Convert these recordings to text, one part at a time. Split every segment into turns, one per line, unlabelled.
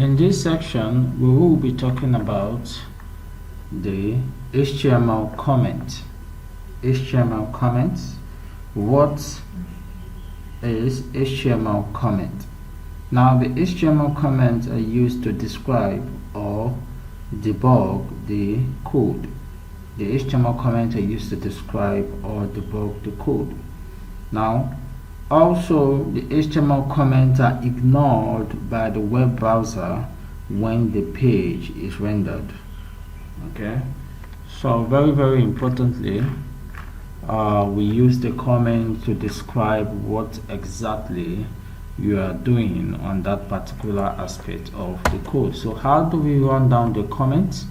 In this section, we will be talking about the HTML comment. HTML comments. What is HTML comment? Now, the HTML comments are used to describe or debug the code. The HTML comments are used to describe or debug the code. Now, also, the HTML comments are ignored by the web browser when the page is rendered. Okay, so very importantly, we use the comment to describe what exactly you are doing on that particular aspect of the code. So how do we run down the comments?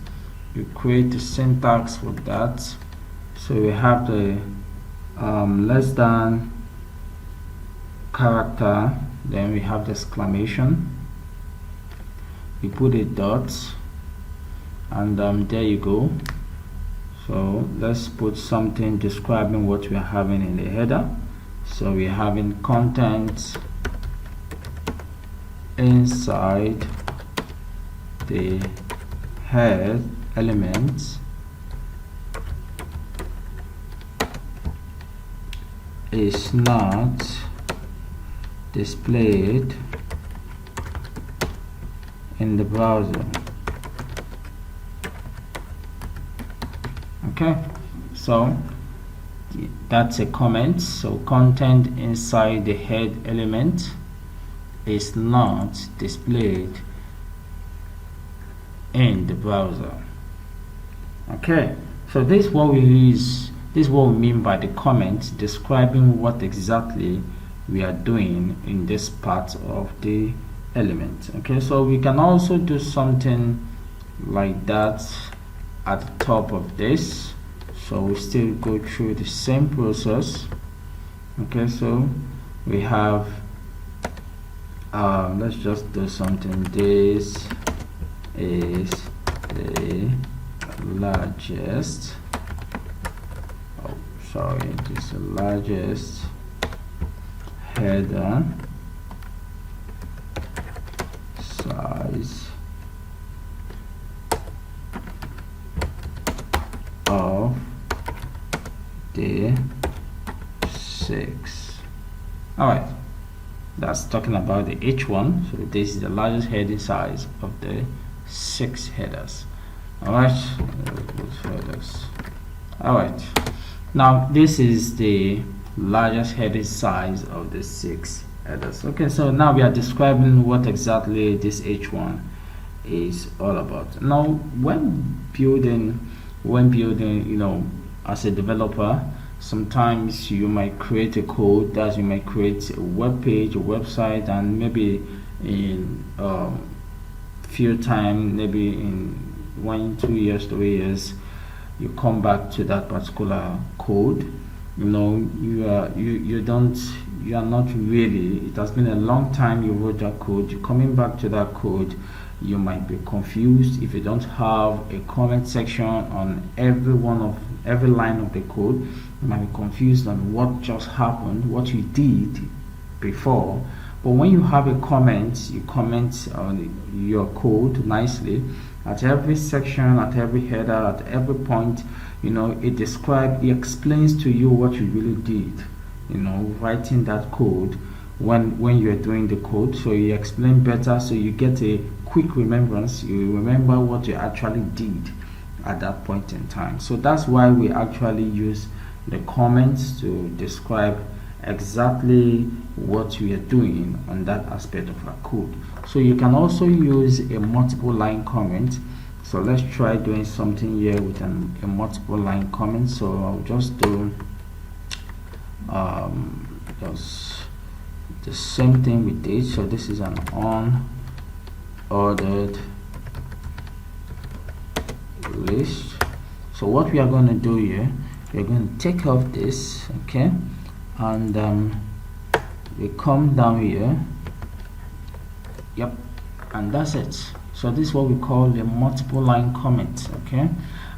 You create the syntax for that. So we have the less than character, then we have the exclamation, we put a dot, and there you go. So let's put something describing what we are having in the header. So we're having content inside the head element is not displayed in the browser. Okay, so that's a comment. So content inside the head element is not displayed in the browser. Okay, so this is what we use. This is what we mean by the comment, describing what exactly we are doing in this part of the element. Okay, so we can also do something like that at the top of this. So we still go through the same process. Okay, so we have let's just do something. This is the largest, this is the largest header size of the 6. Alright, that's talking about the H1. So this is the largest heading size of the 6 headers. Alright, alright, now this is the largest heading size of the 6 headers. Okay, so now we are describing what exactly this H1 is all about. Now when building, you know, as a developer, sometimes you might create a code that you might create a web page, a website, and maybe in few time, maybe in 1, 2 years, 3 years, you come back to that particular code. You know, you are not really, it has been a long time you wrote that code. You're coming back to that code, you might be confused if you don't have a comment section on every line of the code. You might be confused on what just happened, what you did before. But when you have a comment, you comment on your code nicely at every section, at every header, at every point. You know, it explains to you what you really did, you know, writing that code when you're doing the code. So you explain better, so you get a quick remembrance. You remember what you actually did at that point in time. So that's why we actually use the comments to describe exactly what we are doing on that aspect of our code. So you can also use a multiple line comment. So let's try doing something here with a multiple line comment. So I'll just do just the same thing we did. So this is an unordered list. So what we are going to do here, we're going to take off this, okay, and we come down here. Yep, and that's it. So this is what we call the multiple line comment. Okay,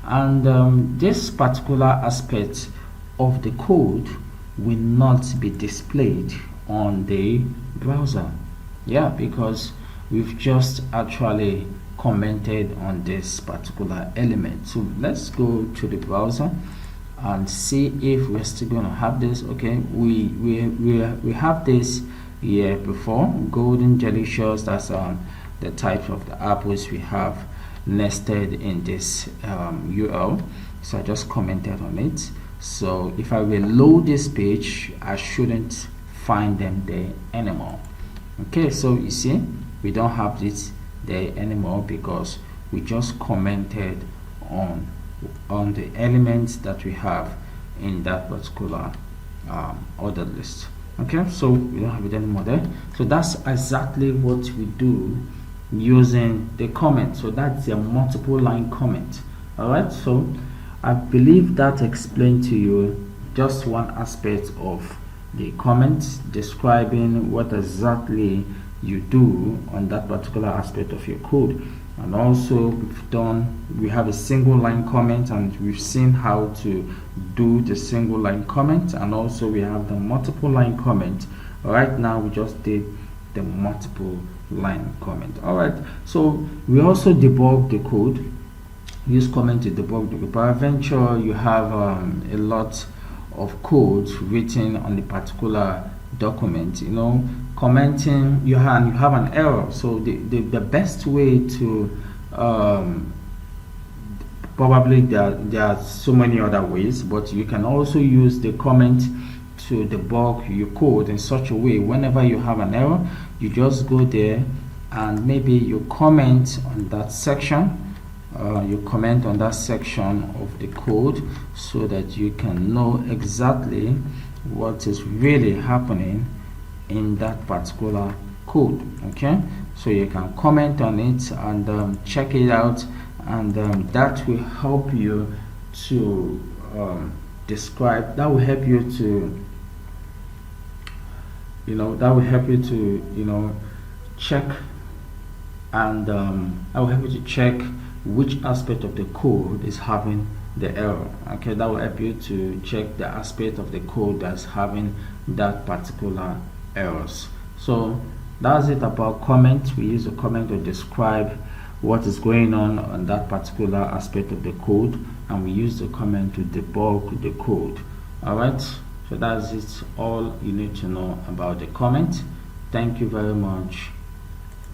and this particular aspect of the code will not be displayed on the browser. Yeah, because we've just actually commented on this particular element. So let's go to the browser and see if we're still going to have this. Okay, we have this here before, golden delicious. That's the type of the apples we have nested in this URL. So I just commented on it. So if I will load this page, I shouldn't find them there anymore. Okay, so you see we don't have this there anymore because we just commented on the elements that we have in that particular ordered list. Okay, so we don't have it anymore there. So that's exactly what we do using the comment. So that's a multiple line comment. All right, so I believe that explained to you just one aspect of the comment, describing what exactly you do on that particular aspect of your code. And also we have a single line comment, and we've seen how to do the single line comment, and also we have the multiple line comment. Right now we just did the multiple line comment. All right, so we also debug the code, use comment to debug the code. Peradventure you have a lot of code written on the particular document, you know, commenting, you have an error. So the best way to probably there are so many other ways, but you can also use the comment to debug your code in such a way, whenever you have an error, you just go there and maybe you comment on that section. You comment on that section of the code so that you can know exactly what is really happening in that particular code. Okay, so you can comment on it and check it out, and that will help you to describe, that will help you to, you know, that will help you to, you know, check, and I will help you to check which aspect of the code is having the error. Okay, that will help you to check the aspect of the code that's having that particular errors. So that's it about comment. We use a comment to describe what is going on that particular aspect of the code, and we use the comment to debug the code. All right, so that's it, all you need to know about the comment. Thank you very much.